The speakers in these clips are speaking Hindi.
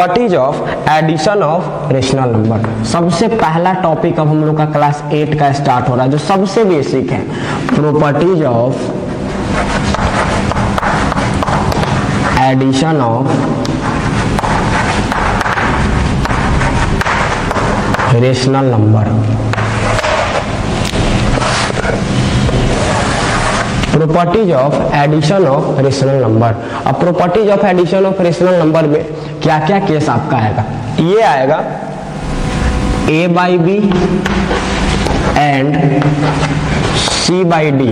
Properties of addition of rational number. सबसे पहला टॉपिक अब हम लोग का क्लास 8 का स्टार्ट हो रहा है, जो सबसे बेसिक है, properties of addition of rational number. Properties of addition of rational number. अब properties of addition of rational number में क्या क्या केस आपका आएगा? ये आएगा a by b and c by d.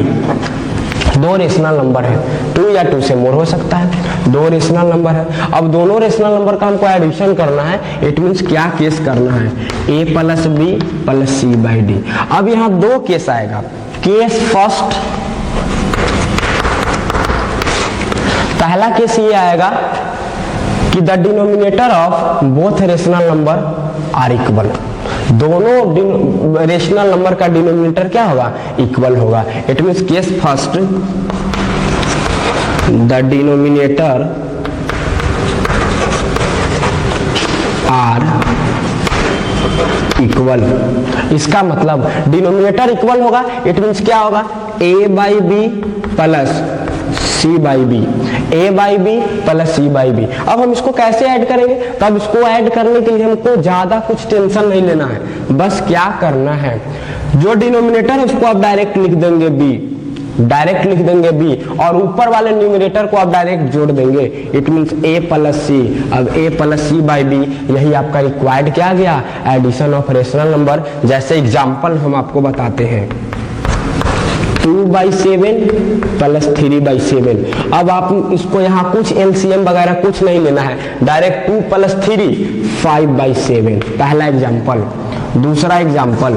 दो रेशनल नंबर है, 2 या 2 से मोर हो सकता है, दो रेशनल नंबर है। अब दोनों रेशनल नंबर का हमको एडिशन करना है, इट मीन्स क्या केस करना है? a plus b plus c by d. अब यहाँ दो केस आएगा। केस फर्स्ट, पहला केस ये आएगा कि the denominator of both rational number are equal. दोनों रेशनल नंबर का डिनोमिनेटर क्या होगा? इक्वल होगा। It means case first, the denominator are equal. इसका मतलब डिनोमिनेटर इक्वल होगा, इट मीन्स क्या होगा? a by b plus c by b, a by b plus c by b. अब हम इसको कैसे ऐड करेंगे? तो अब इसको ऐड करने के लिए हमको ज्यादा कुछ टेंशन नहीं लेना है, बस क्या करना है, जो डिनोमिनेटर है उसको आप डायरेक्ट लिख देंगे b, डायरेक्ट लिख देंगे b, और ऊपर वाले न्यूमरेटर को आप डायरेक्ट जोड़ देंगे। It means a plus c. अब a plus c by b, यही आपका रिक्वायर्ड क्या गया? Addition of rational number. जैसे एग्जाम्पल हम आपको बताते हैं, 2/7 प्लस 3/7। अब आप इसको यहाँ कुछ एलसीएम वगैरह कुछ नहीं लेना है, डायरेक्ट 2 प्लस 3 5/7। पहला एग्जाम्पल। दूसरा एग्जाम्पल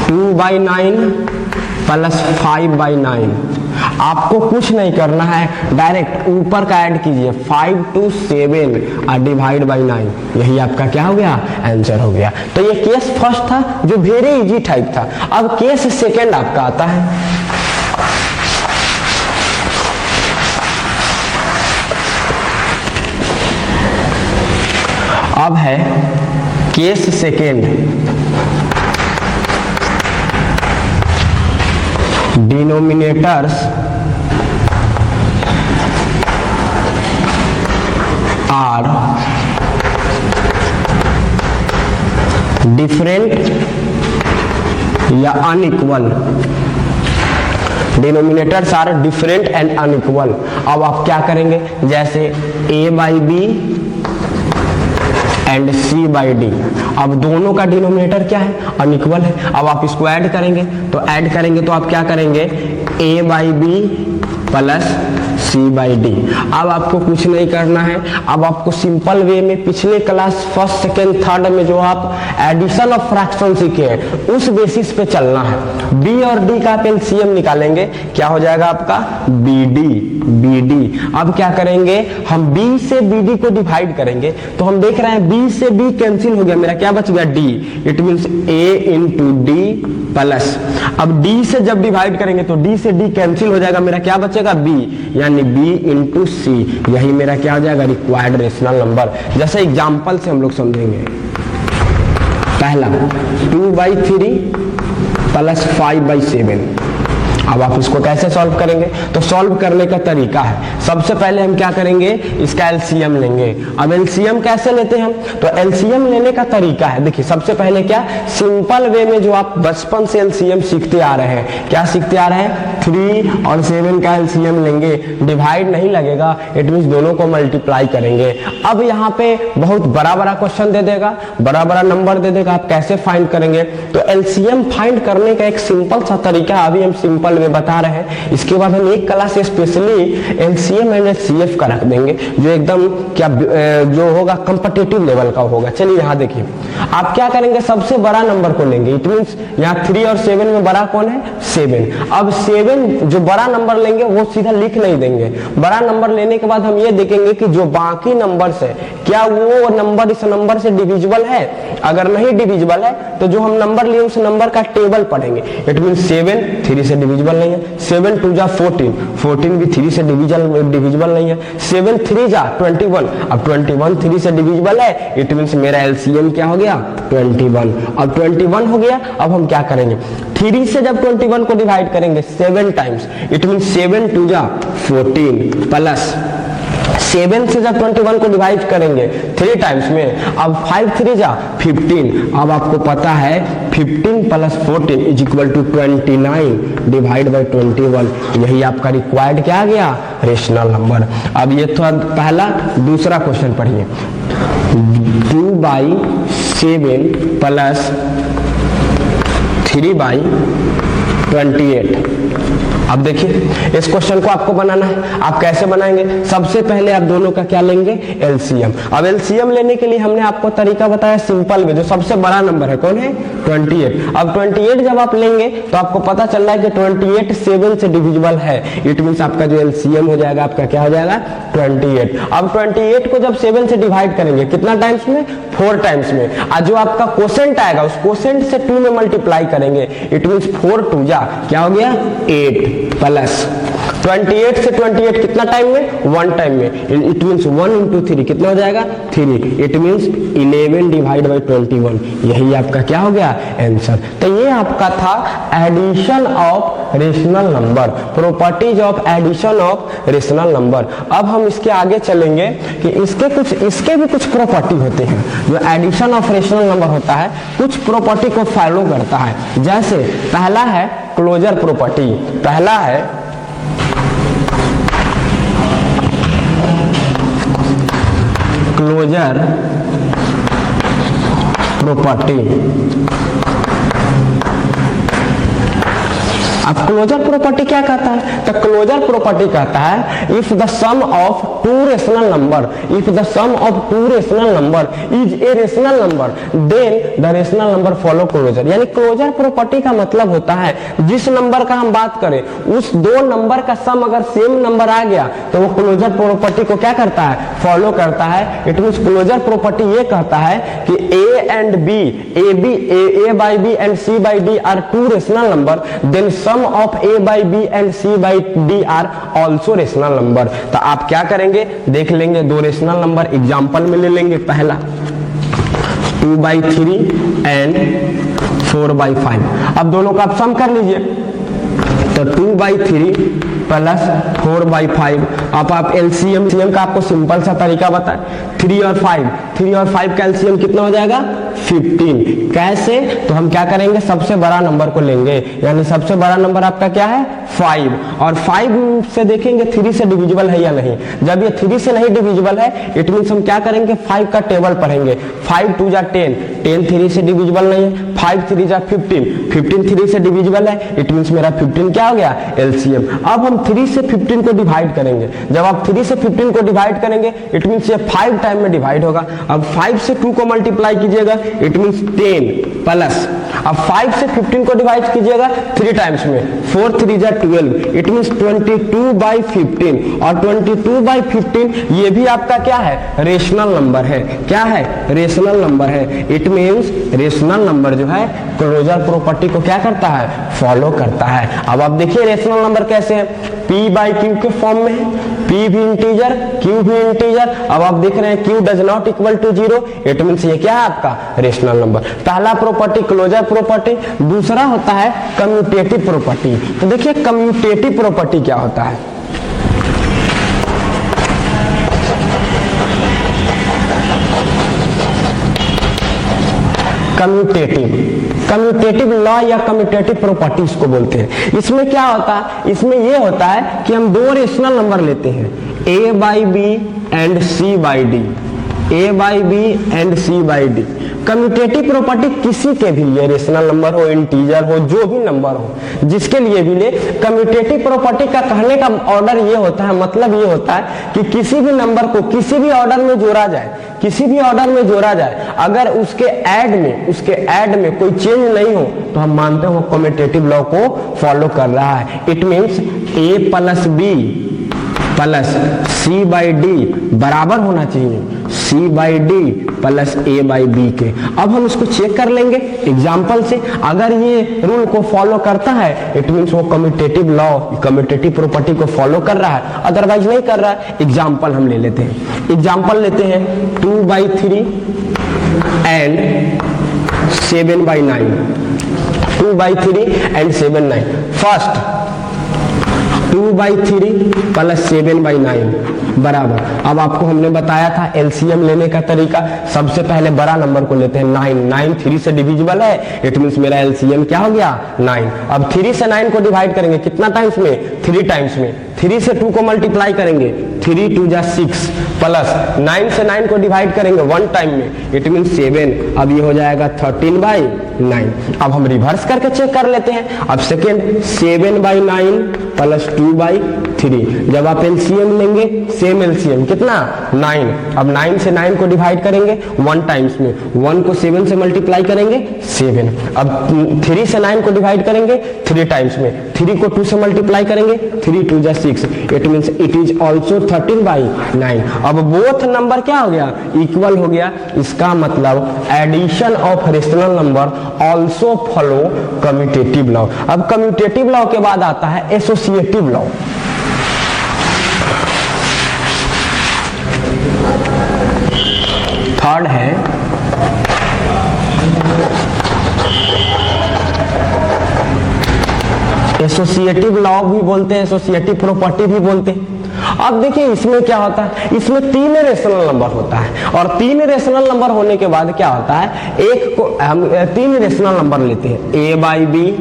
2/9 प्लस 5/9। आपको कुछ नहीं करना है, डायरेक्ट ऊपर का ऐड कीजिए, 5 to 7 और डिवाइड बाई 9। यही आपका क्या हो गया? आंसर हो गया। तो ये केस फर्स्ट था जो वेरी इजी टाइप था। अब केस सेकंड आपका आता है, अब है case second. Denominators are different या unequal. Denominators are different and unequal. अब आप क्या करेंगे? जैसे a by b and c by d. अब दोनों का डिनोमिनेटर क्या है? अनइक्वल है। अब आप इसको ऐड करेंगे, तो आप क्या करेंगे? a by b plus c by d. अब आपको कुछ नहीं करना है, अब आपको सिंपल वे में पिछले क्लास फर्स्ट सेकेंड थर्ड में जो आप एडिशन ऑफ फ्रैक्शन सीखे हैं उस बेसिस पे चलना है। b और d का आप एलसीएम निकालेंगे, क्या हो जाएगा आपका? bd। अब क्या करेंगे? हम b से bd को डिवाइड करेंगे, तो हम देख रहे हैं b से b कैंसिल हो गया, मेरा क्या बच गया? d। It means a into D plus, अब d से जब डिवाइड करेंगे तो d से d कैंसिल हो जाएगा, मेरा क्या बचेगा? b, यानी b इंटू सी। यही मेरा क्या हो जाएगा? Required rational number. जैसे एग्जाम्पल से हम लोग समझेंगे। पहला 2/3 प्लस 5/7। अब आप इसको कैसे सॉल्व करेंगे? तो सॉल्व करने का तरीका है, सबसे पहले हम क्या करेंगे? इसका एलसीएम लेंगे। अब एलसीएम कैसे लेते हैं हम? तो एलसीएम लेने का तरीका है, देखिए सबसे पहले क्या, सिंपल वे में जो आप बचपन से एलसीएम सीखते आ रहे हैं, क्या सीखते आ रहे हैं? 3 और 7 का एलसीएम लेंगे, डिवाइड नहीं लगेगा, इट मीन्स दोनों को मल्टीप्लाई करेंगे। अब यहाँ पे बहुत बड़ा बड़ा क्वेश्चन दे देगा, बड़ा बड़ा नंबर दे देगा, आप कैसे फाइंड करेंगे? तो एलसीएम फाइंड करने का एक सिंपल सा तरीका अभी हम सिंपल में बता रहे हैं। इसके बाद हम एक class specially LCM and HCF का रख देंगे, जो एकदम क्या जो होगा कॉम्पिटिटिव लेवल का होगा। चलिए यहाँ देखिए, आप क्या करेंगे? सबसे बड़ा नंबर को लेंगे, इट मीन्स यहाँ 3 और 7 में बड़ा कौन है? 7। अब 7 जो बड़ा नंबर लेंगे वो सीधा लिख नहीं देंगे, बड़ा नंबर लेने के बाद हम ये देखेंगे कि जो बाकी नंबर्स है क्या वो नंबर इस नंबर से डिविजिबल है। अगर नहीं डिविजिबल है तो जो हम नंबर लिए उस नंबर का टेबल पढ़ेंगे। इट मीन्स 7 3 से डिविजिबल डिविजिबल नहीं है। 7 2 जा 14, 14 भी 3 से डिविजिबल नहीं है। 7 3 जा 21, अब 21 3 से डिविजिबल है, इट मीन्स मेरा एलसीएम क्या हो गया 21। अब 21 हो गया, अब हम क्या करेंगे 3 से जब 21 को डिवाइड करेंगे 7 टाइम्स, इट मीन्स 7 2 जा 14 प्लस 7 से जब 21 को डिवाइड करेंगे 3 टाइम्स में, अब 5 3 जा 15। अब आपको पता है 15 plus 14 is equal to 29 divide by 21, यही आपका रिक्वायर्ड क्या आ गया रेशनल नंबर। अब ये तो पहला। दूसरा क्वेश्चन पढ़िए, 2/7 प्लस 3/28। अब देखिए इस क्वेश्चन को आपको बनाना है, आप कैसे बनाएंगे। सबसे पहले आप दोनों का क्या लेंगे एलसीएम। अब एलसीएम लेने के लिए हमने आपको तरीका बताया सिंपल में, जो सबसे बड़ा नंबर है कौन है 28। अब 28 जब आप लेंगे तो आपको पता चल रहा है कि 28 7 से डिविजिबल है, इट मीन्स आपका जो एलसीएम हो जाएगा आपका क्या हो जाएगा 28। अब 28 को जब 7 से डिवाइड करेंगे कितना टाइम्स में 4 टाइम्स में, और जो आपका क्वोशेंट आएगा उस क्वोशेंट से 2 में मल्टीप्लाई करेंगे, इट मीन्स 4 2 जा क्या हो गया 8 प्लस 28 से 28 कितना टाइम में 1 टाइम में, इट मीन्स 1 इंटू 3 कितना हो जाएगा 3, इट मीन्स 11 डिवाइड बाई 21, यही आपका क्या हो गया आंसर। तो ये आपका था addition of rational number, properties of addition of rational number. अब हम इसके आगे चलेंगे कि इसके भी कुछ प्रॉपर्टी होते हैं। जो एडिशन ऑफ रेशनल नंबर होता है कुछ प्रॉपर्टी को फॉलो करता है। जैसे पहला है क्लोजर प्रॉपर्टी, पहला है क्लोजर प्रॉपर्टी। अब क्लोजर प्रॉपर्टी क्या कहता है, तो क्लोजर प्रॉपर्टी कहता है if the sum of two rational number, if the sum of two rational number is a rational number then the rational number follow closure. यानी क्लोजर प्रॉपर्टी का मतलब होता है जिस नंबर का हम बात करें उस दो नंबर का सम अगर सेम नंबर आ गया तो वो क्लोजर प्रॉपर्टी को क्या करता है फॉलो करता है। इट मींस क्लोजर प्रॉपर्टी ये कहता है कि a and b, a by b and c by d are two rational number, then sum of a by b and c by d are also rational number. तो आप क्या करेंगे देख लेंगे, दो रेशनल नंबर एग्जांपल में ले लेंगे। पहला 2/3 एंड 4/5। अब दोनों का आप सम कर लीजिए, तो 2/3 प्लस 4/5। अब आप एलसीएम का आपको सिंपल सा तरीका बताएं, 3 और 5 का एलसीएम कितना हो जाएगा 15। कैसे, तो हम क्या करेंगे सबसे बड़ा नंबर को लेंगे, यानी सबसे बड़ा नंबर आपका क्या है 5, और 5 से देखेंगे 3 से डिविजिबल है या नहीं। जब ये 3 से नहीं डिविजिबल है इट मींस हम क्या करेंगे 5 का टेबल पढ़ेंगे। 5 2 जा 10, 10 3 से डिविजिबल नहीं है। 5 3 जा 15, 15 3 से डिविजिबल है, इट मींस मेरा 15 क्या हो गया एलसीएम। अब हम 3 से 15 को डिवाइड करेंगे, जब आप 3 से 15 को डिवाइड करेंगे इट मींस ये 5 टाइम में डिवाइड होगा। अब 5 से 2 को मल्टीप्लाई कीजिएगा इट मींस 10 प्लस, अब 5 से 15 को डिवाइड कीजिएगा 3 टाइम्स में, 4 3 जा 12, इट मींस 22/15, और 22/15 ये भी आपका क्या है रेशनल नंबर है। क्या है रेशनल नंबर है। इट मींस रेशनल नंबर जो है क्लोजर प्रॉपर्टी को क्या करता है फॉलो करता है। अब आप देखिए रेशनल नंबर कैसे है, P/Q के फॉर्म में है, P भी इंटीजर Q भी इंटीजर। अब आप देख रहे हैं Q does not equal to 0, it means ये क्या है आपका रेशनल नंबर। पहला प्रॉपर्टी क्लोजर प्रॉपर्टी। दूसरा होता है कम्यूटेटिव प्रॉपर्टी। तो देखिए कम्यूटेटिव प्रॉपर्टी क्या होता है। कम्यूटेटिव लॉ या कम्यूटेटिव प्रॉपर्टी इसको बोलते हैं। इसमें क्या होता है, इसमें यह होता है कि हम दो रेशनल नंबर लेते हैं A/B and C/D, A/B and C/D। Commutative property किसी के भी लिए रेशनल नंबर हो, इंटीजर हो, जो भी नंबर हो जिसके लिए भी ले, कम्यूटेटिव प्रॉपर्टी का कहने का ऑर्डर ये होता है, मतलब ये होता है कि किसी भी नंबर को किसी भी ऑर्डर में जोड़ा जाए, किसी भी ऑर्डर में जोड़ा जाए, अगर उसके ऐड में कोई चेंज नहीं हो तो हम मानते हैं वो कम्यूटेटिव लॉ को फॉलो कर रहा है। It means A + B + c by d बराबर होना चाहिए c by d plus a by b के। अब हम इसको चेक कर लेंगे एग्जाम्पल से। अगर ये रूल को फॉलो करता है इट मीन्स वो कम्यूटेटिव लॉ, कम्यूटेटिव प्रॉपर्टी को फॉलो कर रहा है, अदरवाइज नहीं कर रहा है। एग्जाम्पल हम ले लेते हैं, एग्जाम्पल लेते हैं 2/3 एंड 7/9, 2/3 एंड 7/9। फर्स्ट 2/3 प्लस 7/9 बराबर, अब आपको हमने बताया था एलसीएम लेने का तरीका, सबसे पहले बड़ा नंबर को लेते हैं 9, 9 3 से डिविजिबल है, इट मींस मेरा एलसीएम क्या हो गया 9। अब 3 से 9 को डिवाइड करेंगे कितना टाइम्स में 3 टाइम्स में, 3 से 2 को मल्टीप्लाई करेंगे 3 2 जा 6 प्लस 9 से 9 को डिवाइड करेंगे 1 टाइम में, इट मींस 7। अब ये हो जाएगा 13/9। अब हम रिवर्स करके चेक कर लेते हैं। अब सेकेंड 7/9 प्लस 2/3, जब आप एलसीएम लेंगे सेम एलसीएम कितना 9। अब 9 से 9 को डिवाइड करेंगे 1 टाइम्स में, 1 को 7 से मल्टीप्लाई करेंगे 7। अब 3 से 9 को डिवाइड करेंगे 3 टाइम्स में, 3 को 2 से मल्टीप्लाई करेंगे 3 2 जा 6, it means it is also 13/9। अब बोथ नंबर क्या हो गया इक्वल हो गया, इसका मतलब addition of rational number also follow commutative law. अब कम्यूटेटिव लॉ के बाद आता है एसोसिएटिव लॉ। थर्ड है एसोसिएटिव लॉ भी बोलते हैं, एसोसिएटिव प्रॉपर्टी भी बोलते हैं। अब देखिए इसमें क्या होता है, इसमें 3 रेशनल नंबर होता है और 3 रेशनल नंबर होने के बाद क्या होता है, एक को हम 3 रेशनल नंबर लेते हैं a by b,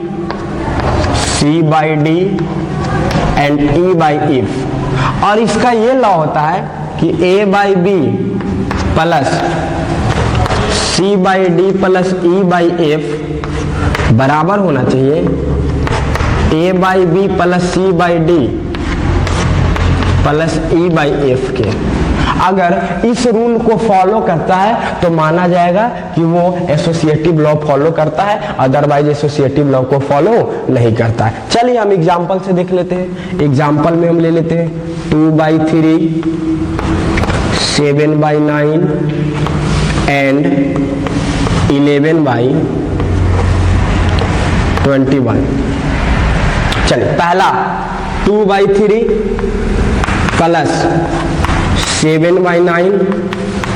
c by d and e by f. और इसका ये लॉ होता है कि a by b plus c by d plus e by f बराबर होना चाहिए a by b plus c by d plus e by f के। अगर इस रूल को फॉलो करता है तो माना जाएगा कि वो एसोसिएटिव लॉ फॉलो करता है, अदरवाइज एसोसिएटिव लॉ को फॉलो नहीं करता है। चलिए हम एग्जांपल से देख लेते हैं। एग्जांपल में हम ले लेते हैं 2/3 7/9 एंड 11/21। चलिए पहला 2/3 प्लस 7/9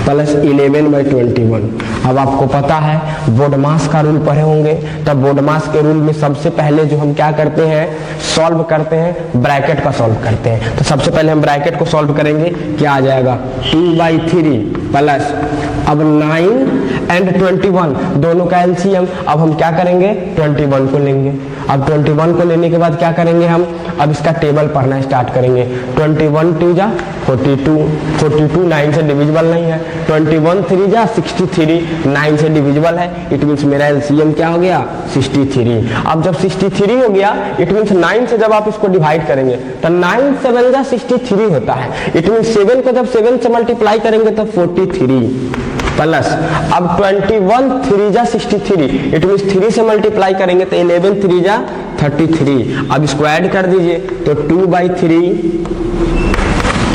प्लस 11/21। अब आपको पता है बोडमास का रूल पढ़े होंगे, तब बोडमास के रूल में सबसे पहले जो हम क्या करते हैं सॉल्व करते हैं ब्रैकेट का सॉल्व करते हैं। तो सबसे पहले हम ब्रैकेट को सॉल्व करेंगे, क्या आ जाएगा 2/3 प्लस अब 9 एंड 21 दोनों का एलसीएम। अब हम क्या करेंगे 21 को लेंगे। अब 21 को लेने के बाद क्या करेंगे हम, अब इसका टेबल पढ़ना स्टार्ट करेंगे। 21 2 जा 42, 42 9 से डिविजिबल नहीं है। 21 3 जा 63, 9 से डिविजिबल है, इट मींस मेरा एलसीएम क्या हो गया 63। अब जब 63 हो गया इट मींस 9 से जब आप इसको डिवाइड करेंगे तो 9 7 जा 63 होता है, इट मींस 7 को जब 7 से मल्टीप्लाई करेंगे तो 43 प्लस अब 21 3 जा 63, इट मींस 3 से मल्टीप्लाई करेंगे तो 11 3 जा 33। अब इसको ऐड कर दीजिए तो 2/3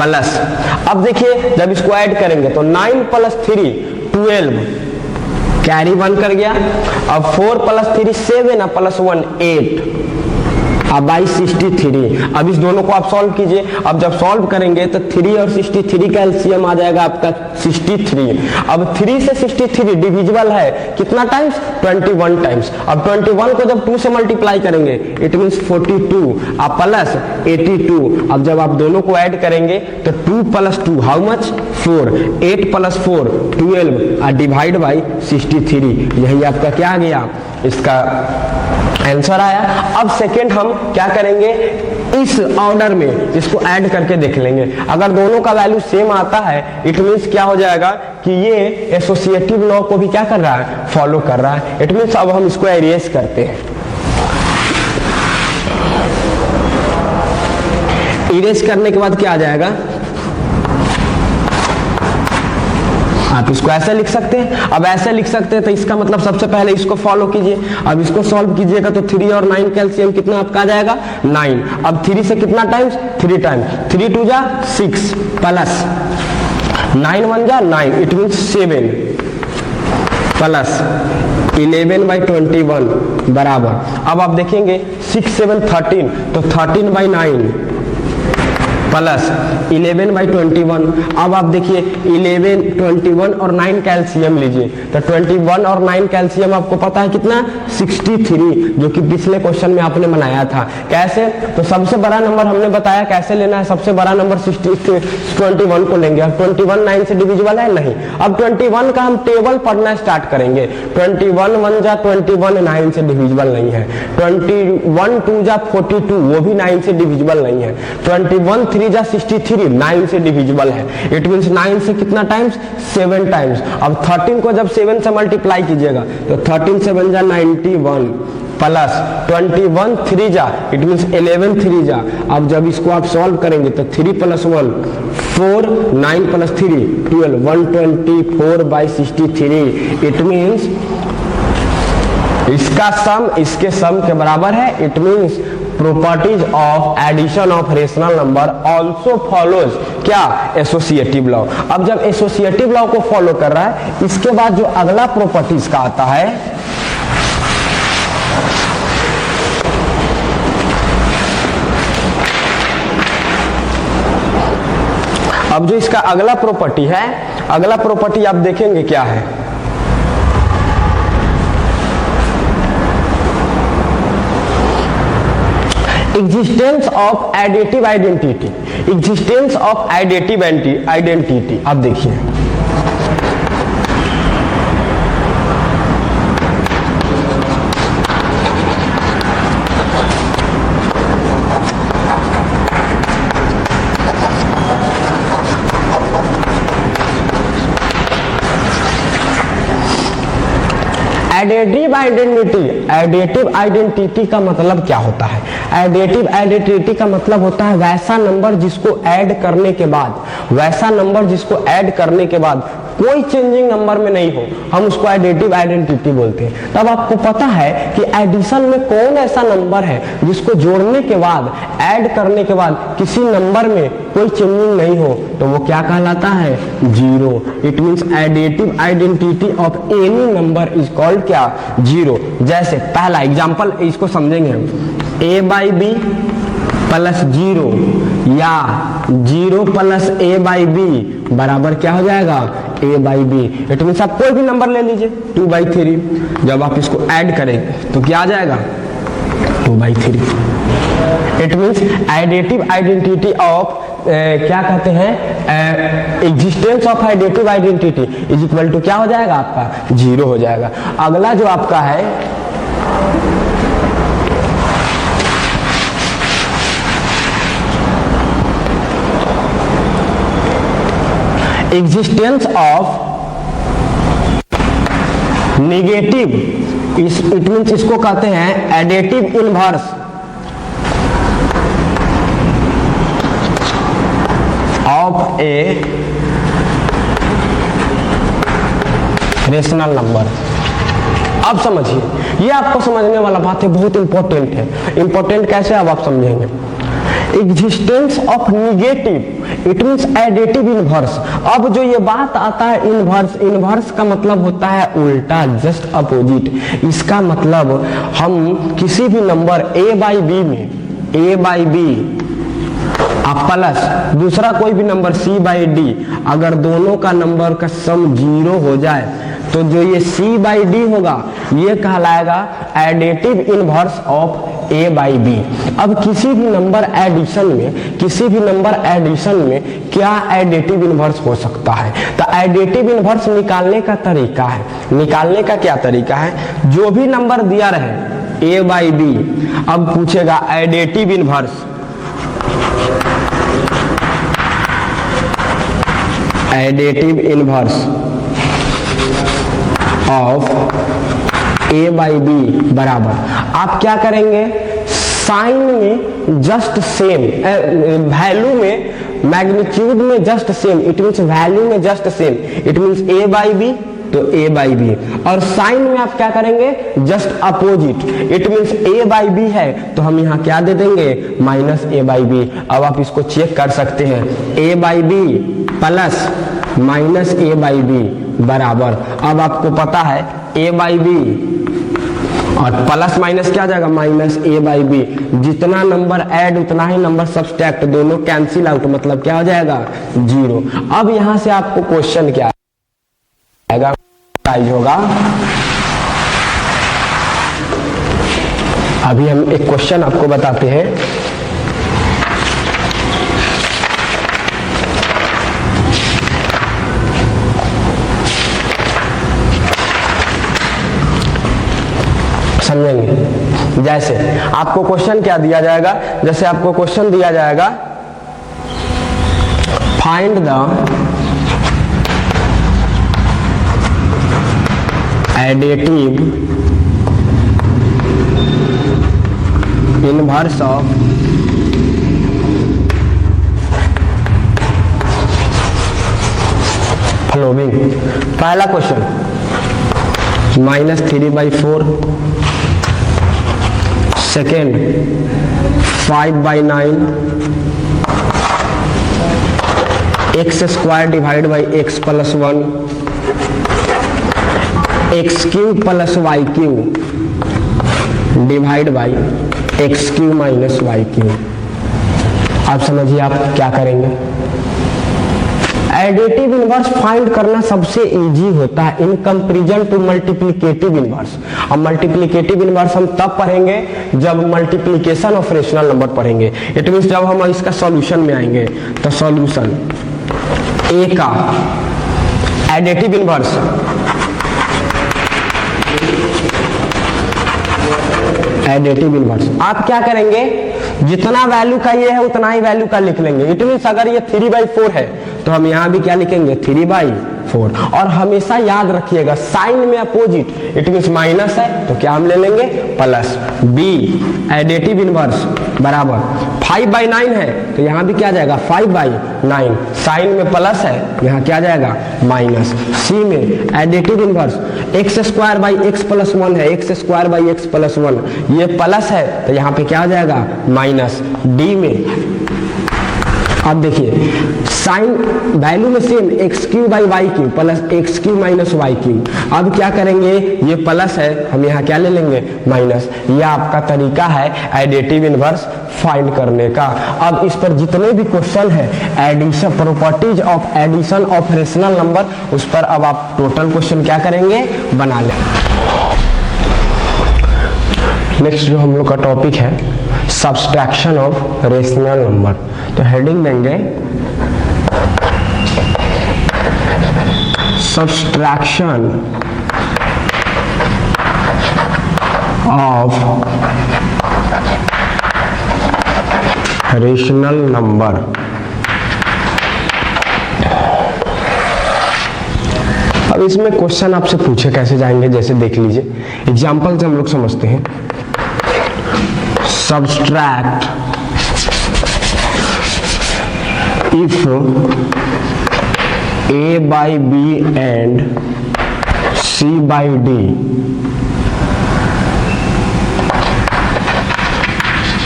प्लस अब देखिए जब इसको ऐड करेंगे तो 9 प्लस 3 12 कैरी 1 कर गया। अब 4 प्लस 3 7 प्लस 1 8 अब बाई 63। अब इस दोनों को आप सॉल्व कीजिए। अब जब सॉल्व करेंगे तो 3 और 63 का एलसीएम आ जाएगा आपका 63। अब 3 से 63 डिविजिबल है कितना टाइम्स 21 टाइम्स। अब 21 को जब 2 से मल्टीप्लाई करेंगे इट मींस 42 अब प्लस 82। अब जब आप दोनों को ऐड करेंगे तो 2 plus 2 how much 4, 8 plus 4 12 divide by 63। यही आपका क्या आ गया इसका आंसर आया। अब सेकेंड हम क्या करेंगे इस ऑर्डर में इसको ऐड करके देख लेंगे। अगर दोनों का वैल्यू सेम आता है इट मींस क्या हो जाएगा कि ये एसोसिएटिव लॉ को भी क्या कर रहा है फॉलो कर रहा है। इट मींस अब हम इसको एरेज करते हैं। इरेज करने के बाद क्या आ जाएगा आप इसको ऐसे लिख सकते हैं। अब ऐसे लिख सकते हैं तो इसका मतलब सबसे पहले इसको फॉलो कीजिए। अब इसको सॉल्व कीजिएगा तो 3 और 9 कैल्सियम कितना आपका आ जाएगा 9। अब 3 से कितना टाइम्स 3 टाइम्स 3 2 जा 6 प्लस 9 1 जा 9 इट मीन्स 7 प्लस 11/21 बराबर। अब आप देखेंगे 6 7 13 तो 13/9 प्लस 11/21। अब आप देखिए 11 21 और 9 कैल्शियम लीजिए तो 21 और 9 कैल्शियम आपको पता है कितना 63, जो कि पिछले क्वेश्चन में आपने बनाया था। कैसे? तो सबसे बड़ा नंबर हमने बताया कैसे लेना है। सबसे बड़ा नंबर 21 को लेंगे। अब 21 9 से डिविजिबल है नहीं। अब 21 का हम टेबल पढ़ना स्टार्ट करेंगे। 21 1 जा 21 9 से डिविजिबल नहीं है। 21 2 जा 42 वो भी 9 से डिविजिबल नहीं है। 21 3 जा 63 9 से डिविजिबल है। इट मींस 9 से कितना टाइम्स 7 टाइम्स। अब 13 को जब 7 से मल्टीप्लाई कीजिएगा तो 13 7 जा 91 प्लस 21 3 जा इट मींस 11 3 जा। अब जब इसको आप सॉल्व करेंगे तो 3 + 1 4 9 + 3 12 124/63 इट मींस इसका सम इसके सम के बराबर है। It means properties of addition of rational number also follows क्या एसोसिएटिव लॉ। अब जब एसोसिएटिव लॉ को फॉलो कर रहा है इसके बाद जो अगला प्रॉपर्टीज का आता है अब जो इसका अगला प्रॉपर्टी है, अगला प्रॉपर्टी आप देखेंगे क्या है। Existence of additive identity, existence of additive identity. अब देखिए एडिटिव आइडेंटिटी, एडिटिव आइडेंटिटी का मतलब क्या होता है? एडिटिव आइडेंटिटी का मतलब होता है वैसा नंबर जिसको ऐड करने के बाद, वैसा नंबर जिसको ऐड करने के बाद कोई चेंजिंग नंबर में नहीं हो, हम उसको एडिटिव आइडेंटिटी बोलते हैं। तब आपको पता है कि एडिशन में कौन ऐसा नंबर है जिसको जोड़ने के बाद, ऐड करने के बाद किसी नंबर में कोई चेंजिंग नहीं हो, तो वो क्या कहलाता है? Zero. It means additive identity of any number is called क्या? जीरो। जैसे पहला एग्जांपल इसको समझेंगे हम, a/b प्लस 0 या 0 + a/b बराबर क्या हो जाएगा? a/b। इट मींस आप कोई भी नंबर ले लीजिए 2/3, जब आप इसको ऐड करेंगे तो क्या आ जाएगा? 2/3। It means additive identity of क्या कहते हैं, existence of additive identity is equal to क्या हो जाएगा? आपका 0 हो जाएगा। अगला जो आपका है existence of negative, it means इसको कहते हैं additive inverse of A rational number. अब समझिए, ये आपको समझने वाला बात है, बहुत इंपॉर्टेंट है। इंपॉर्टेंट कैसे अब आप समझेंगे। Existence of negative it means additive inverse. अब जो ये बात आता है इनवर्स, इनवर्स का मतलब होता है उल्टा, जस्ट अपोजिट। इसका मतलब हम किसी भी नंबर a/b में a/b प्लस दूसरा कोई भी नंबर c/d, अगर दोनों का नंबर का सम 0 हो जाए तो जो ये c/d होगा ये कहलाएगा एडिटिव इनवर्स ऑफ a/b। अब किसी भी नंबर एडिशन में, किसी भी नंबर एडिशन में क्या एडिटिव इनवर्स हो सकता है? तो एडिटिव इनवर्स निकालने का तरीका है, निकालने का क्या तरीका है? जो भी नंबर दिया रहे a/b, अब पूछेगा additive inverse, additive inverse of a/b बराबर, आप क्या करेंगे? साइन में जस्ट सेम, वैल्यू में मैग्नीट्यूड में just same, it means value में just same, it means a by b तो ए बाई बी, और साइन में आप क्या करेंगे, just opposite, it means a by b है तो हम यहाँ क्या दे देंगे, माइनस ए बाई बी। अब आप इसको चेक कर सकते हैं, a by b plus minus a by b बराबर, अब आपको पता है ए बाई बी और प्लस माइनस क्या आ जाएगा, माइनस ए बाई बी, जितना नंबर ऐड उतना ही नंबर सब्सट्रैक्ट, दोनों कैंसिल आउट, मतलब क्या हो जाएगा, 0। अब यहां से आपको क्वेश्चन क्या आएगा, होगा, अभी हम एक क्वेश्चन आपको बताते हैं। समझेंगे, जैसे आपको क्वेश्चन क्या दिया जाएगा, जैसे आपको क्वेश्चन दिया जाएगा find the additive inverse of following. पहला question -3/4, second 5/9, x square divide by x plus 1, x cube plus y cube divide by x cube minus y cube. आप समझिए आप क्या करेंगे, एडिटिव इनवर्स फाइंड करना सबसे इजी होता है in comparison to multiplicative inverse. अब मल्टीप्लिकेटिव इनवर्स हम तब पढ़ेंगे जब मल्टीप्लिकेशन ऑफ रेशनल नंबर पढ़ेंगे, इट मींस जब हम इसका सॉल्यूशन में आएंगे। तो सॉल्यूशन ए का एडिटिव इनवर्स एडिटिव इनवर्स आप क्या करेंगे, जितना वैल्यू का ये है उतना ही वैल्यू का लिख लेंगे। इट मींस अगर ये 3/4 है तो हम यहां भी क्या लिखेंगे, 3/4। और हमेशा याद रखिएगा साइन में अपोजिट, इट मींस माइनस है तो क्या हम ले लेंगे, प्लस। बी एडिटिव इनवर्स बराबर 5/9 है तो यहां भी क्या आ जाएगा, 5/9, साइन में प्लस है यहां क्या आ जाएगा, माइनस। सी में additive inverse x square by x plus 1 है, x square by x plus 1, ये प्लस है तो यहाँ पे क्या आ जाएगा, माइनस। डी में अब देखिए साइन वैल्यू में same, x q by y q plus x q minus y q. अब क्या करेंगे, ये प्लस है हम यहाँ क्या ले लेंगे, माइनस। ये आपका तरीका है एडिटिव इनवर्स फाइंड करने का। अब इस पर जितने भी क्वेश्चन है addition, properties of addition of rational number, उस पर अब आप टोटल क्वेश्चन क्या करेंगे, बना लें। नेक्स्ट जो हम लोग का टॉपिक है सब्सट्रैक्शन ऑफ रेशनल नंबर, तो हेडिंग देंगे सब्सट्रैक्शन ऑफ रेशनल नंबर। अब इसमें क्वेश्चन आपसे पूछे कैसे जाएंगे, जैसे देख लीजिए एग्जांपल से हम लोग समझते हैं। Subtract if a by b and c by d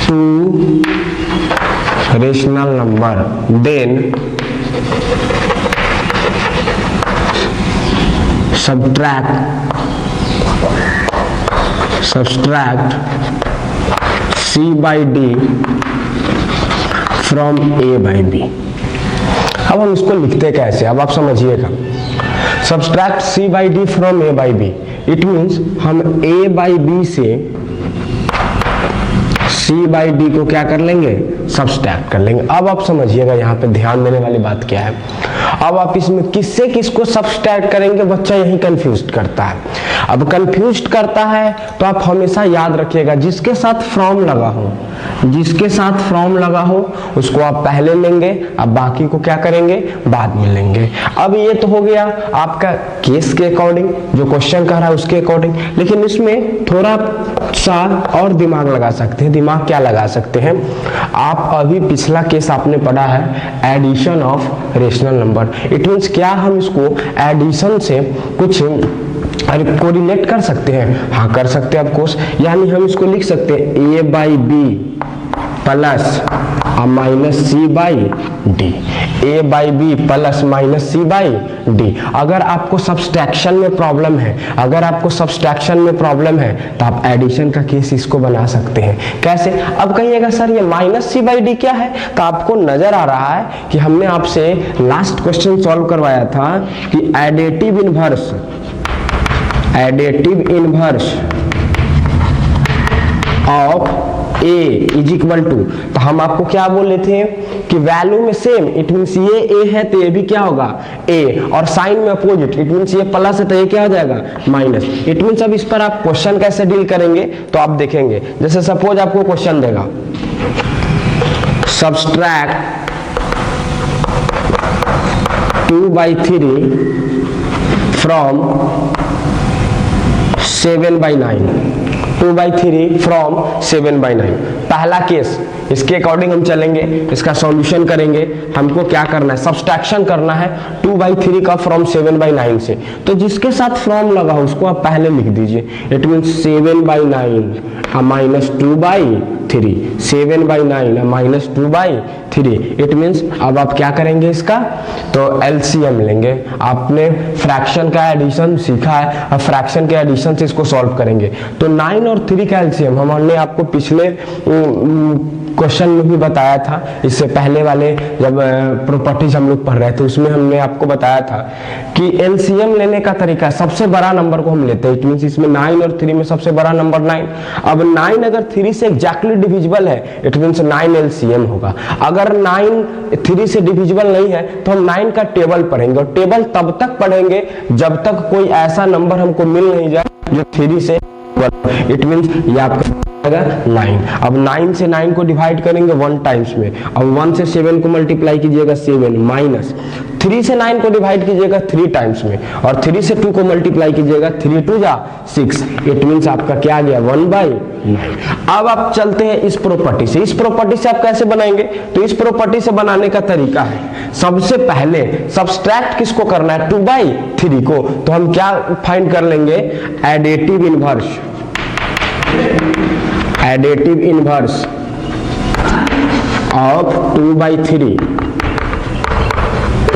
two rational number, then subtract c by d from a by b। अब हम इसको लिखते कैसे, अब आप समझिएगा। Subtract c by d from a by b, it means हम a by b से c by d को क्या कर लेंगे, सब्सट्रैक्ट कर लेंगे। अब आप समझिएगा यहाँ पे ध्यान देने वाली बात क्या है। अब आप इसमें किससे किसको सब्सट्रैक्ट करेंगे, बच्चा यही कंफ्यूज करता है। अब कंफ्यूज करता है तो आप हमेशा याद रखिएगा जिसके साथ फ्रॉम लगा हो, जिसके साथ फ्रॉम लगा हो उसको आप पहले लेंगे, अब बाकी को क्या करेंगे, बाद में लेंगे। अब ये तो हो गया आपका केस के अकॉर्डिंग, जो क्वेश्चन कह रहा है उसके अकॉर्डिंग, लेकिन इसमें थोड़ा सा और दिमाग लगा सकते हैं। दिमाग क्या लगा सकते हैं, आप अभी पिछला केस आपने पढ़ा है addition of rational number. It means क्या हम इसको एडिशन से कुछ कोरिलेट कर सकते हैं? हाँ कर सकते हैं ऑफकोर्स। यानी हम इसको लिख सकते हैं a by b plus minus c by d, a by b plus minus c by d. अगर आपको सब्सट्रैक्शन में प्रॉब्लम है, अगर आपको सब्सट्रैक्शन में प्रॉब्लम है तो आप एडिशन का केस इसको बना सकते हैं। कैसे? अब कहिएगा सर ये माइनस सी बाई डी क्या है, तो आपको नजर आ रहा है कि हमने आपसे लास्ट क्वेश्चन सॉल्व करवाया था कि additive inverse of A is equal to, तो हम आपको क्या बोले थे कि वैल्यू में सेम, इट मीन्स ये A है तो ये भी क्या होगा A, और साइन में अपोजिट, इट मीन्स ये प्लस है तो ये क्या हो जाएगा माइनस। इट मीन्स अब इस पर आप क्वेश्चन कैसे डील करेंगे तो आप देखेंगे। जैसे सपोज आपको क्वेश्चन देगा सब्सट्रैक्ट 2/3 फ्रॉम 7/9, 2/3 फ्रॉम 7/9। पहला केस, इसके अकॉर्डिंग हम चलेंगे, इसका सॉल्यूशन करेंगे। हमको क्या करना है, सब्सट्रैक्शन करना है 2/3 का फ्रॉम 7/9 से। तो जिसके साथ फ्रॉम लगा हो उसको आप पहले लिख दीजिए। It means 7/9 minus 2/3, 7/9 minus 2/3। It means अब आप क्या करेंगे इसका, तो एलसीएम लेंगे। आपने फ्रैक्शन का एडिशन सीखा है, अब फ्रैक्शन के एडिशन से इसको सॉल्व करेंगे। तो 9 और 3 का एलसीएम हमने आपको पिछले क्वेश्चन में भी बताया था, इससे पहले वाले जब प्रॉपर्टीज हम लोग पढ़ रहे थे उसमें हमने आपको बताया था कि एलसीएम लेने का तरीका, सबसे बड़ा नंबर को हम लेते हैं। इट मींस इसमें 9 और 3 में सबसे बड़ा नंबर 9। अब 9 अगर 3 से एग्जैक्टली डिविजिबल है, इट मींस 9 एलसीएम होगा। अगर 9 3 से डिविजिबल नहीं है तो हम 9 का टेबल पढ़ेंगे, और टेबल तब तक पढ़ेंगे जब तक कोई ऐसा नंबर हमको मिल नहीं जाए जो 3 से, इट मींस ये आपका 9। अब 9 से 9 को डिवाइड करेंगे 1 टाइम्स में, अब 1 से 7 को मल्टीप्लाई कीजिएगा 7, माइनस 3 से 9 को डिवाइड कीजिएगा 3 टाइम्स में, और 3 से 2 को मल्टीप्लाई कीजिएगा 3 2 जा 6। इट मींस आपका क्या आ गया 1/9। अब आप चलते हैं इस प्रॉपर्टी से। इस प्रॉपर्टी से आप कैसे बनाएंगे, तो इस प्रॉपर्टी से बनाने का तरीका है, सबसे पहले सब्सट्रैक्ट किसको करना है 2/3 को, तो हम क्या फाइंड कर लेंगे, additive inverse of 2/3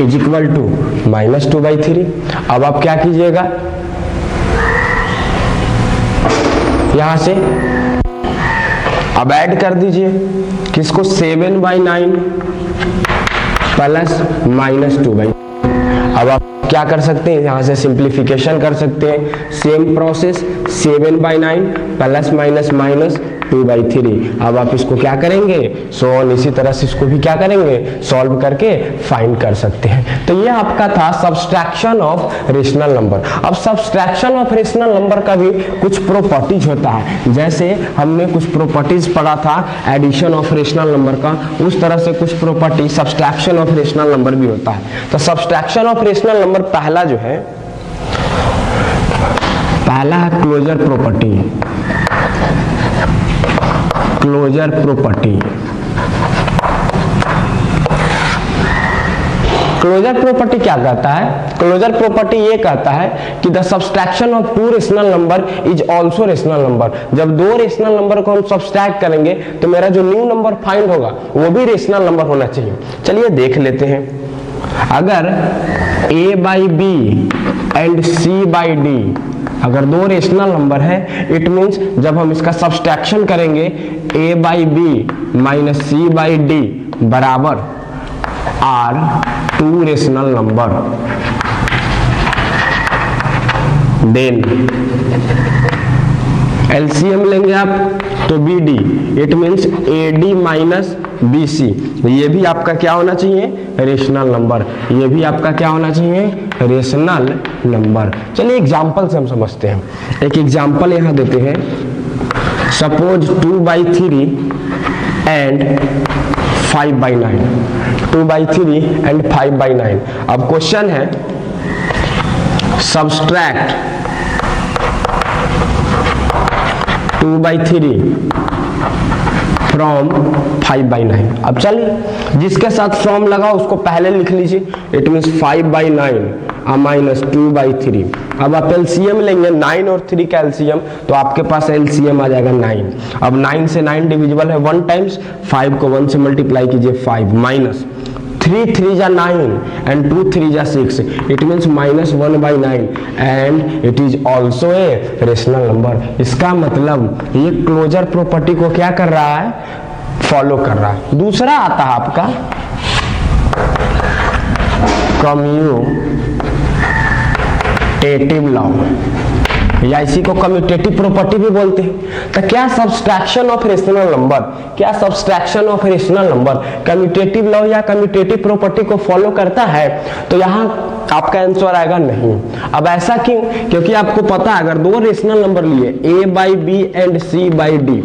is equal to minus 2/3। अब आप क्या कीजिएगा, यहां से अब ऐड कर दीजिए किसको, 7/9 प्लस माइनस 2/3। अब आप क्या कर सकते हैं, यहां से सिंप्लीफिकेशन कर सकते हैं। Same process, 7/9 plus minus minus 2/3। अब आप इसको क्या करेंगे, सॉल्व, इसी तरह से इसको भी क्या करेंगे, सॉल्व करके फाइंड कर सकते हैं। तो ये आपका था सब्सट्रैक्शन ऑफ रेशनल नंबर। अब सब्सट्रैक्शन ऑफ रेशनल नंबर का भी कुछ प्रॉपर्टीज होता है, जैसे हमने कुछ प्रॉपर्टीज पढ़ा था एडिशन ऑफ रेशनल नंबर का, उस तरह से कुछ property subtraction of rational number भी होता है। तो सब्सट्रैक्शन ऑफ रेशनल नंबर पहला जो है, पहला है closure property. Closure property, closure property क्या कहता है, क्लोजर प्रॉपर्टी ये कहता है कि the subtraction of 2 rational number is also rational number. जब 2 रेशनल नंबर को हम सब्सट्रैक्ट करेंगे तो मेरा जो न्यू नंबर फाइंड होगा वो भी रेशनल नंबर होना चाहिए। चलिए देख लेते हैं। अगर a/b एंड c/d अगर 2 रेशनल नंबर है, इट मींस जब हम इसका सब्सट्रैक्शन करेंगे a/b माइनस c/d बराबर are 2 rational number, then LCM लेंगे आप तो b d, it means a d minus b c, ये भी आपका क्या होना चाहिए, रेशनल नंबर, ये भी आपका क्या होना चाहिए, रेशनल नंबर। चलिए एग्जाम्पल से हम समझते हैं, एक एग्जाम्पल यहां देते हैं, सपोज 2/3 एंड 5/9, 2/3 एंड 5/9। अब क्वेश्चन है सब्सट्रैक्ट 2/3 फ्रॉम 5/9। अब चलिए जिसके साथ फ्रॉम लगा उसको पहले लिख लीजिए, इट मीन्स 5/9 माइनस 2/3। अब आप एलसीएम लेंगे 9 और 3 का एलसीएम, तो आपके पास एलसीएम आ जाएगा 9। अब 9 से 9 डिविजिबल है 1 टाइम्स, 5 को 1 से मल्टीप्लाई कीजिए 5 माइनस 3 3 जा 9 एंड 2 3 जा 6, it means minus 1/9 and it is also a rational number. इसका मतलब ये क्लोजर प्रॉपर्टी को क्या कर रहा है, फॉलो कर रहा है। दूसरा आता है आपका कम्यूटेटिव लॉ, या इसी को कम्यूटेटिव प्रॉपर्टी भी बोलते हैं। तो क्या सब्सट्रैक्शन ऑफ रेशनल नंबर, क्या subtraction of rational number commutative law या कम्यूटेटिव प्रॉपर्टी को फॉलो करता है? तो यहाँ आपका आंसर आएगा नहीं। अब ऐसा क्यों? क्योंकि आपको पता है अगर दो रेशनल नंबर लिए a/b and c/d,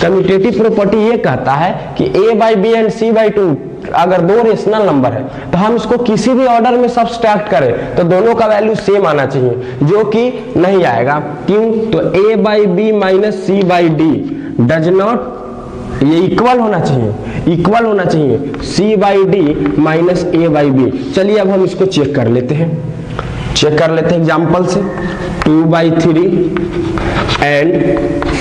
commutative property ये कहता है कि a/b एंड c/2 अगर दो रेशनल नंबर है तो हम इसको किसी भी ऑर्डर में सब्सट्रैक्ट करें तो दोनों का वैल्यू सेम आना चाहिए, जो कि नहीं आएगा। क्यों? तो a/b minus c/d does not, ये इक्वल होना चाहिए, इक्वल होना चाहिए c/d माइनस a/b। चलिए अब हम इसको चेक कर लेते हैं, चेक कर लेते हैं एग्जांपल से, 2/3 एंड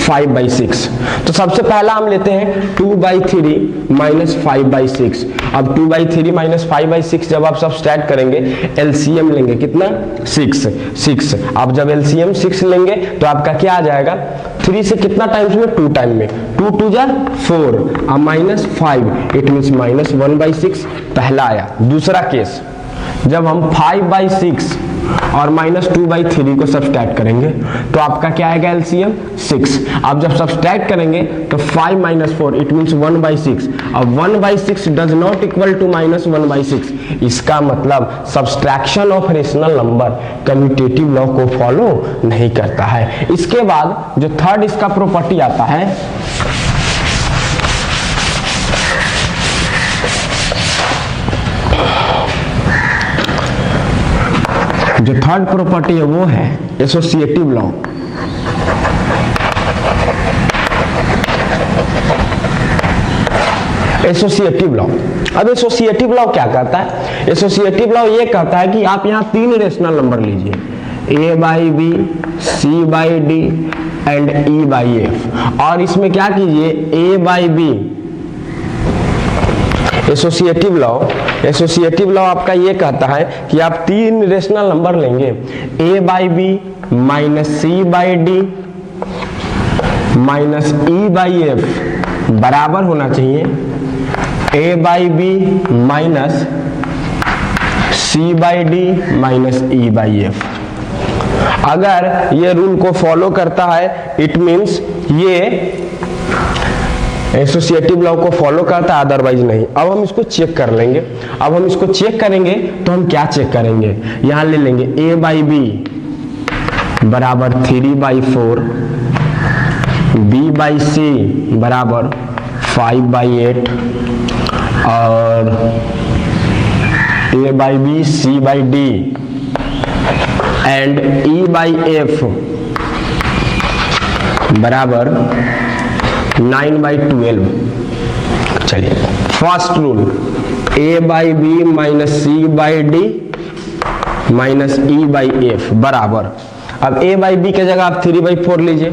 5/6। तो सबसे पहला हम लेते हैं 2/3 माइनस 5/6। अब 2/3 माइनस 5/6 जब आप सब्सट्रैक्ट करेंगे, एलसीएम लेंगे कितना, 6। अब जब एलसीएम 6 लेंगे तो आपका क्या आ जाएगा, 3 से कितना टाइम्स में, 2 टाइम में, 2 2 जा 4 अब माइनस 5, इट मीन्स माइनस 1/6 पहला आया। दूसरा केस, जब हम 5/6 और माइनस 2/3 को सब्सट्रैक्ट करेंगे तो आपका क्या आएगा, एलसीएम 6। अब जब सब्सट्रैक्ट करेंगे तो 5 माइनस 4 इट मीन्स 1/6। अब 1/6 does not equal to minus 1/6। इसका मतलब subtraction of rational number commutative law को फॉलो नहीं करता है। इसके बाद जो थर्ड इसका प्रॉपर्टी आता है, जो थर्ड प्रॉपर्टी है वो है एसोसिएटिव लॉ। एसोसिएटिव लॉ, अब एसोसिएटिव लॉ क्या कहता है? एसोसिएटिव लॉ ये कहता है कि आप यहाँ 3 रेशनल नंबर लीजिए, a/b, c/d एंड e/f, और इसमें क्या कीजिए, a/b एसोसिएटिव लॉ आपका ये कहता है कि आप 3 रेशनल नंबर लेंगे, a/b minus c/d minus e/f बराबर होना चाहिए a/b minus c/d minus e/f। अगर ये रूल को फॉलो करता है इट मीन्स ये एसोसिएटिव लॉ को फॉलो करता है, अदरवाइज नहीं। अब हम इसको चेक कर लेंगे। अब हम इसको चेक करेंगे तो हम क्या चेक करेंगे, यहां ले लेंगे a/b बराबर 3/4, b/c बराबर 5/8 और a/b c/d एंड e/f बराबर 9/12। चलिए first rule, a/b minus c/d minus e/f बराबर, अब a/b के जगह आप 3/4 लीजिए,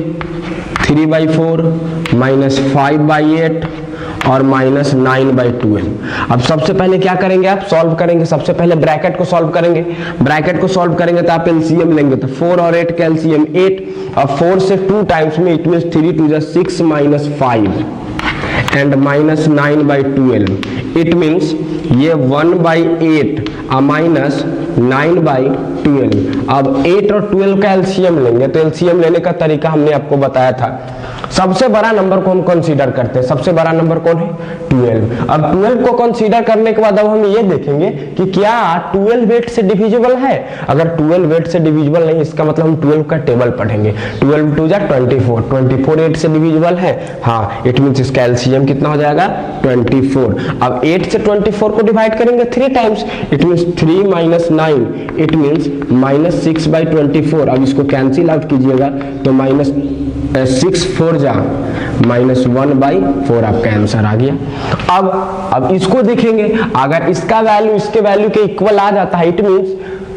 3/4 माइनस 5/8 और माइनस 9/12। अब सबसे पहले क्या करेंगे, आप सॉल्व करेंगे, सबसे पहले ब्रैकेट को सॉल्व करेंगे। ब्रैकेट को सॉल्व करेंगे तो आप एलसीएम लेंगे, तो 4 और 8 का एलसीएम 8, और 4 से 2 टाइम्स में it means 3 2 6 minus 5 and minus 9/12, it means ये 1/8 माइनस 9/12 12। अब 8 और 12 का एलसीएम लेंगे, तो एलसीएम लेने का तरीका हमने आपको बताया था। सबसे बड़ा नंबर को हम कंसीडर करते हैं, सबसे बड़ा नंबर कौन है? 12। अब 12 को कंसीडर करने के बाद अब हम ये देखेंगे कि क्या 12 8 से डिविजिबल है। अगर 12 8 से डिविजिबल नहीं, इसका मतलब हम 12 का टेबल पढ़ेंगे। 12 2 जा 24, 24 8 से डिविजिबल है, हाँ, इट मींस इसका एलसीएम कितना हो जाएगा? 24। अब 8 से 24 को डिवाइड करेंगे 3 times, it means 3 minus 9, it means minus 6/24। अब इसको कैंसिल आउट कीजिएगा तो माइनस 6 4 जा माइनस 1/4 आपका आंसर आ गया। अब इसको देखेंगे, अगर इसका वैल्यू इसके वैल्यू के इक्वल आ जाता है, इट मींस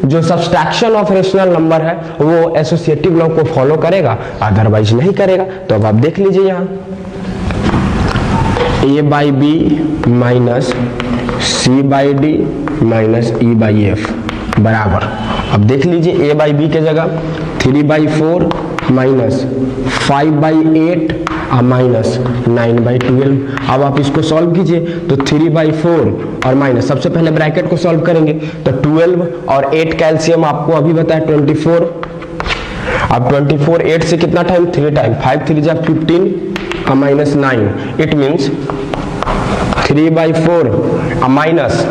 जो सब्सट्रैक्शन ऑफ रेशनल नंबर है वो एसोसिएटिव लॉ को फॉलो करेगा, अदरवाइज नहीं करेगा। तो अब आप देख लीजिए यहाँ a/b minus c/d minus e/f बराबर, अब देख लीजिए a/b के जगह 3/4 माइनस 5/8 माइनस 9/12। अब आप इसको सॉल्व कीजिए तो 3/4 और माइनस, सबसे पहले ब्रैकेट को सॉल्व करेंगे तो 12 और 8 का एलसीएम आपको अभी बताया 24। अब 24 8 से कितना टाइम? 3 टाइम, 5 3 जा 15 माइनस 9, इट मींस 3/4 माइनस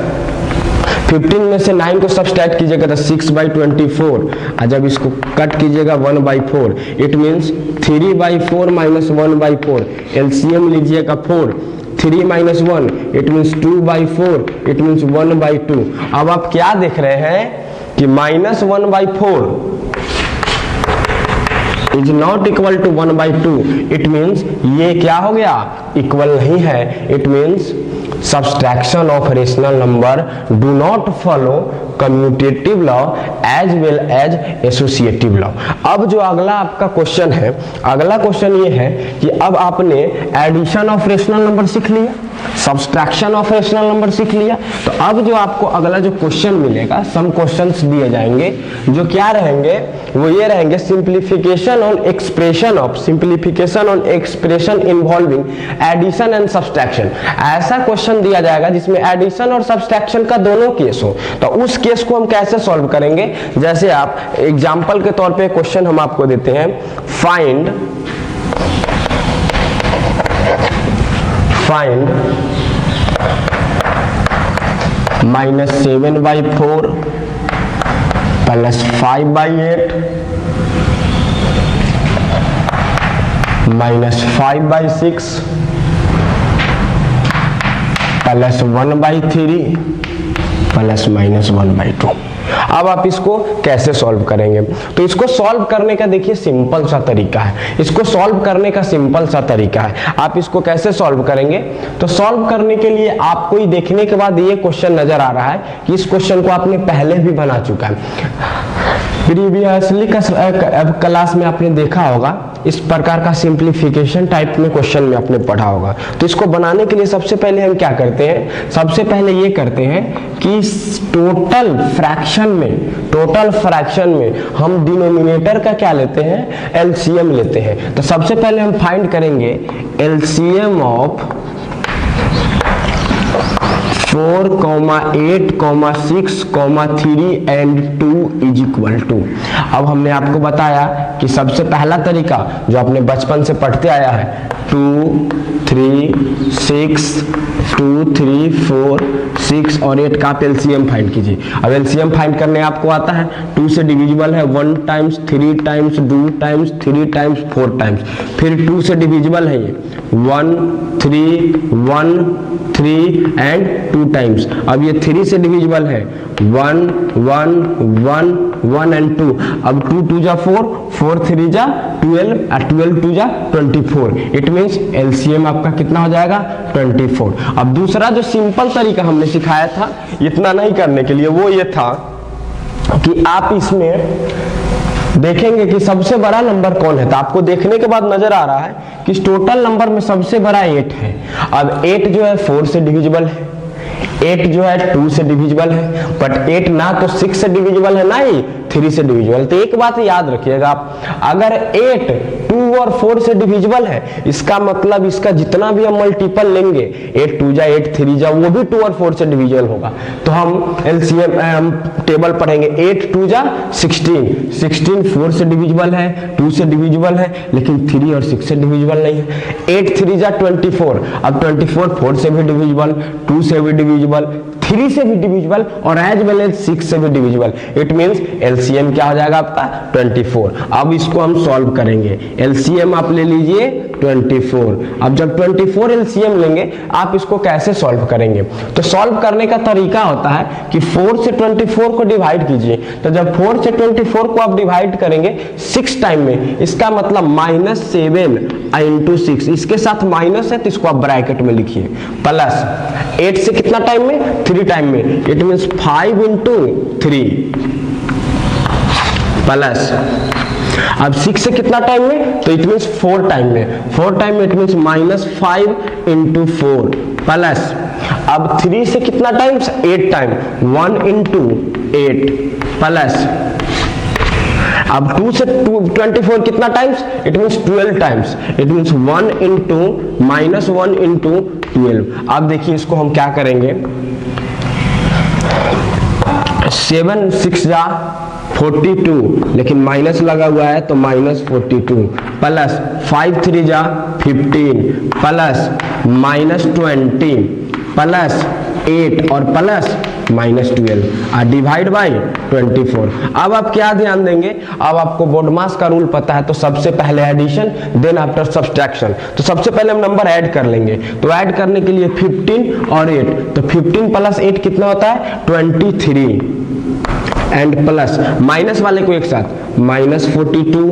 15 में से 9 को सब्सट्रैक्ट कीजिएगा तो 6/24, और जब इसको कट कीजिएगा 1/4, इट मींस 3/4 माइनस 1/4, एलसीएम लीजिएगा 4, 3 minus 1, it means 2/4, it means 1/2। अब आप क्या देख रहे हैं कि minus 1/4 is not equal to 1/2, it means ये क्या हो गया? इक्वल नहीं है। It means subtraction of rational number do not follow commutative law as well as associative law। अब जो अगला आपका क्वेश्चन है, अगला क्वेश्चन ये है कि अब आपने एडिशन ऑफ रेशनल नंबर सीख लिया, सब्सट्रैक्शन ऑफ रेशनल नंबर सीख लिया, तो अब जो आपको अगला जो क्वेश्चन मिलेगा, सम क्वेश्चंस दिए जाएंगे जो क्या रहेंगे? वो ये रहेंगे simplification on expression of, simplification on expression involving addition and subtraction. ऐसा क्वेश्चन दिया जाएगा जिसमें एडिशन और सब्सट्रैक्शन का दोनों केस हो, तो उस केस को हम कैसे सॉल्व करेंगे? जैसे आप एग्जांपल के तौर पे क्वेश्चन हम आपको देते हैं, find -7/4 plus 5/8 minus 5/6 plus 1/3 plus minus 1/2। अब आप इसको कैसे सॉल्व करेंगे? तो इसको सॉल्व करने का देखिए सिंपल सा तरीका है, इसको सॉल्व करने का सिंपल सा तरीका है। आप इसको कैसे सॉल्व करेंगे? तो सॉल्व करने के लिए आपको ही देखने के बाद ये क्वेश्चन नजर आ रहा है कि इस क्वेश्चन को आपने पहले भी बना चुका है, प्रीवियसली क्लास में आपने देखा होगा, इस प्रकार का सिंप्लीफिकेशन टाइप में क्वेश्चन में आपने पढ़ा होगा। तो इसको बनाने के लिए सबसे पहले हम क्या करते हैं? सबसे पहले ये करते हैं कि टोटल फ्रैक्शन में हम डिनोमिनेटर का क्या लेते हैं? एलसीएम लेते हैं। तो सबसे पहले हम फाइंड करेंगे LCM of 4, 8, 6, 3 and 2 is equal to. अब हमने आपको बताया कि सबसे पहला तरीका जो आपने बचपन से पढ़ते आया है, 2, 3, 6, 2, 3, 4, 6 और 8 का आप एलसीएम फाइंड कीजिए। अब एलसीएम फाइंड करने आपको आता है, 2 से डिविजिबल है 1 times, 3 times, 2 times, 3 times, 4 times, फिर 2 से डिविजिबल है ये 1, 3 एंड 2 टाइम्स। अब ये 3 से डिविजिबल है 1, 1, 1, 1 एंड 2। अब 2 2 जा 4, 4 3 जा 12 और 12 2 जा 24। इट मींस एलसीएम आपका कितना हो जाएगा? 24। अब दूसरा जो सिंपल तरीका हमने सिखाया था इतना नहीं करने के लिए, वो ये था कि आप इसमें देखेंगे कि सबसे बड़ा नंबर कौन है। तो आपको देखने के बाद नजर आ रहा है कि इस टोटल नंबर में सबसे बड़ा 8 है। अब 8 जो है 4 से डिविजिबल है, 8 जो है 2 से डिविजिबल है, बट 8 ना तो 6 से डिविजिबल है ना ही 3 से डिविजिबल। तो एक बात याद रखिएगा आप, अगर 8 2 और 4 से डिविजिबल है, इसका मतलब इसका जितना भी हम मल्टीपल लेंगे, 8 2 जा 8 3 जा, वो भी 2 और 4 से डिविजिबल होगा। तो हम एलसीएम हम टेबल पढ़ेंगे, 8 2 जा 16, 16 4 से डिविजिबल है, 2 से डिविजिबल है, लेकिन 3 और 6 से डिविजिबल नहीं है। 8 3 जा 24, अब 24 4 से भी डिविजिबल, 2 से भी डिविजिबल, 3 से भी डिविजिबल और एज वेल एज 6 से भी डिविजिबल। इट मींस एलसीएम क्या हो जाएगा आपका 24। अब इसको हम सॉल्व करेंगे। एलसीएम आप ले लीजिए 24। अब जब 24 एलसीएम लेंगे, आप इसको कैसे सॉल्व करेंगे? तो सॉल्व करने का तरीका होता है कि 4 से 24 को डिवाइड कीजिए। तो जब 4 से 24 को आप डिवाइड करेंगे 6 टाइम में, इसका मतलब -7 इंटू 6, इसके साथ माइनस है तो इसको आप ब्रैकेट में लिखिए, प्लस 8 से कितना टाइम में? 3 टाइम में, इट मींस 5 इंटू 3 प्लस, अब 6 से कितना टाइम में? तो इट मींस 4 टाइम में, 4 टाइम में इट मींस -5 इंटू 4 प्लस, अब 3 से कितना टाइम्स? 8 टाइम, 1 इंटू 8 प्लस, अब 2 से 24 कितना times? It means 12 times, it means 1 into -1 into 12। अब देखिए इसको हम क्या करेंगे, 7 6 जा 42, लेकिन माइनस लगा हुआ है तो -42 प्लस 5 3 जा 15 प्लस -20 प्लस 8 और प्लस -12 और डिवाइड बाई 24। अब आप क्या ध्यान देंगे, अब आपको बोडमास का रूल पता है, तो सबसे पहले एडिशन देन आफ्टर सब्सट्रैक्शन। तो सबसे पहले हम नंबर ऐड कर लेंगे। तो ऐड करने के लिए 15 और 8, तो 15 प्लस 8 कितना होता है? 23 एंड प्लस माइनस वाले को एक साथ -42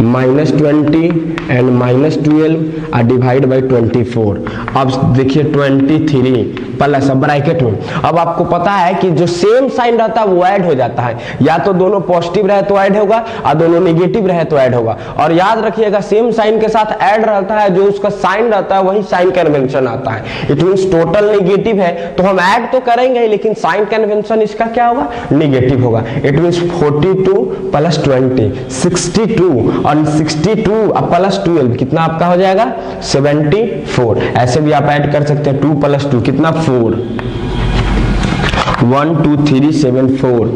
-20 एंड -12 और डिवाइड बाई 24। अब देखिए 23 प्लस, अब ब्रैकेट में, अब आपको पता है कि जो सेम साइन रहता है वो ऐड हो जाता है, या तो दोनों पॉजिटिव रहे तो ऐड होगा और दोनों नेगेटिव रहे तो ऐड होगा। और याद रखिएगा सेम साइन के साथ ऐड रहता है, जो उसका साइन रहता है वही साइन कन्वेंशन आता है। इट मींस टोटल नेगेटिव है तो हम ऐड तो करेंगे लेकिन साइन कन्वेंशन इसका क्या होगा? नेगेटिव होगा। इट मींस 42 प्लस 20 62 और 62 प्लस 12 कितना आपका हो जाएगा? 74। ऐसे भी आप ऐड कर सकते हैं, 2 प्लस 2 कितना? 4, 1 2 3 7 4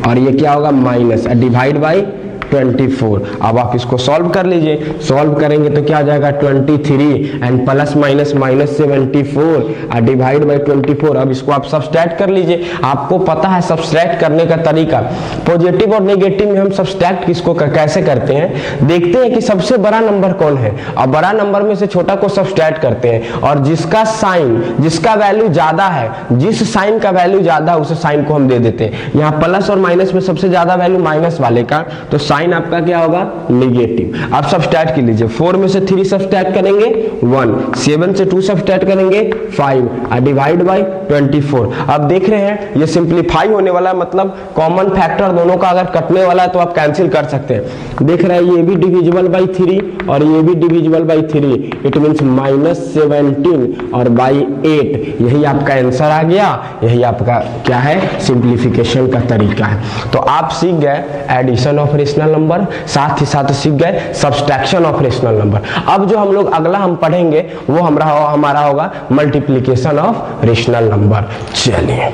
और ये क्या होगा? Minus, divide by 24। अब आप इसको सॉल्व कर लीजिए, सॉल्व करेंगे तो क्या हो जाएगा? 23 एंड प्लस माइनस -74 और डिवाइड बाई 24। अब इसको आप सब्सट्रैक्ट कर लीजिए। आपको पता है सब्सट्रैक्ट करने का तरीका, पॉजिटिव और नेगेटिव में हम सब्सट्रैक्ट किसको कैसे करते हैं? देखते हैं कि सबसे बड़ा नंबर कौन है और बड़ा नंबर में से छोटा को सब्सट्रैक्ट करते हैं, और जिसका साइन, जिसका वैल्यू ज्यादा है, जिस साइन का वैल्यू ज्यादा है उस साइन को हम दे देते हैं। यहाँ प्लस और माइनस में सबसे ज्यादा वैल्यू माइनस वाले का, तो साइन आपका क्या होगा? नेगेटिव। आप सब्सट्रैक्ट कर लीजिए, 4 में से 3 सब्सट्रैक्ट करेंगे 1, 7 से 2 सब्सट्रैक्ट करेंगे 5 और डिवाइड बाई 24। अब देख रहे हैं ये सिंप्लीफाई होने वाला है, मतलब कॉमन फैक्टर दोनों का अगर कटने वाला है तो आप कैंसिल कर सकते हैं। देख रहे हैं ये भी डिविजिबल बाई 3 और ये भी डिविजिबल बाई 3, इट मींस -17 और बाई 8। यही आपका आंसर आ गया, यही आपका क्या है? सिंप्लीफिकेशन का तरीका है। तो आप सीख गए एडिशन ऑफ रेशनल नंबर, साथ ही साथ सीख गए सब्सट्रैक्शन ऑफ रेशनल नंबर। अब जो हम लोग अगला हम पढ़ेंगे वो हमारा होगा मल्टीप्लिकेशन ऑफ रेशनल नंबर। चलिए